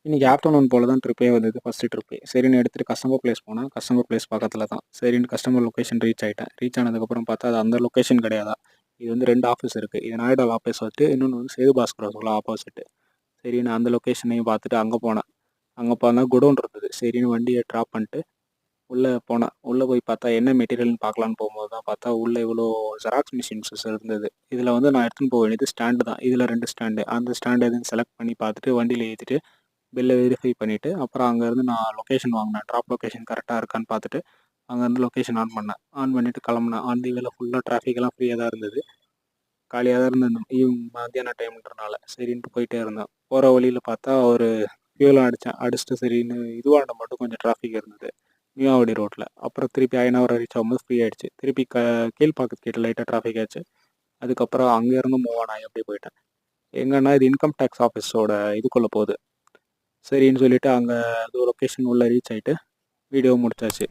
இன்னைக்கு ஆஃப்டர்நூன் போல தான் ட்ரிப்பே வந்தது, ஃபஸ்ட்டு ட்ரிப்பே. சரின்னு எடுத்துட்டு கஸ்டமர் பிளேஸ் போனேன். கஸ்டமர் பிளேஸ் பக்கத்துல தான். சரின்னு கஸ்டமர் லொகேஷன் ரீச் ஆயிட்டேன். ரீச் ஆனதுக்கப்புறம் பார்த்தா, அது அந்த லொகேஷன் கிடையாதா. இது வந்து 2 ஆஃபீஸ் இருக்கு. இது நாயுடால ஆஃபீஸ் வந்துட்டு, இன்னொன்னு வந்து சேது பாஸ்கர் ஹவுஸ்ல ஆப்போசிட். சரின்னு அந்த லொகேஷனையும் பார்த்துட்டு அங்க போனேன். அங்க போனா குடோன் இருந்தது. சரின்னு வண்டிய ட்ராப் பண்ணிட்டு உள்ள போனேன். உள்ள போய் பார்த்தா என்ன மெட்டீரியல்னு பார்க்கலான்னு போகும்போது தான் பார்த்தா, உள்ள இவ்வளோ ஜெராக்ஸ் மிஷின்ஸஸ் இருந்தது. இதுல வந்து நான் எடுத்துன்னு போக வேண்டியது ஸ்டாண்டு தான். இதுல 2 ஸ்டாண்டு. அந்த ஸ்டாண்ட் எதுன்னு செலக்ட் பண்ணி பார்த்துட்டு வண்டியில ஏத்திட்டு பில்லை வெரிஃபை பண்ணிவிட்டு அப்புறம் அங்கேருந்து நான் லொக்கேஷன் வாங்கினேன். ட்ராப் லொக்கேஷன் கரெக்டாக இருக்கான்னு பார்த்துட்டு அங்கேருந்து லொக்கேஷன் ஆன் பண்ணேன். ஆன் பண்ணிவிட்டு கிளம்புனேன். ஆன் தி வேல ஃபுல்லாக டிராஃபிக்லாம் ஃப்ரீயாக தான் இருந்தது. காலியாக தான் இருந்தது. மத்தியான டைம்ன்றனால சரின்ட்டு போயிட்டே இருந்தேன். போகிற வழியில் பார்த்தா ஒரு ஃபியூலும் அடித்தேன். அடிச்சுட்டு சரின்னு இதுவாண்ட மட்டும் கொஞ்சம் டிராஃபிக் இருந்தது. நியூஆவடி ரோட்டில். அப்புறம் திருப்பி அயனாவரம் ரீச் ஆகும்போது ஃப்ரீ ஆயிடுச்சு. திருப்பி கீழ்ப்பாக்கத்து கிட்ட லைட்டாக டிராஃபிக் ஆச்சு. அதுக்கப்புறம் அங்கேருந்து மூவ் ஆன் ஆகி அப்படியே போயிட்டேன். எங்கன்னா இது இன்கம் டேக்ஸ் ஆஃபீஸோட இதுக்குள்ளே போகுது. சரின்னு சொல்லிட்டு அங்கே அது லொக்கேஷன் உள்ள ரீச் ஆகிட்டு வீடியோ முடிச்சாச்சு.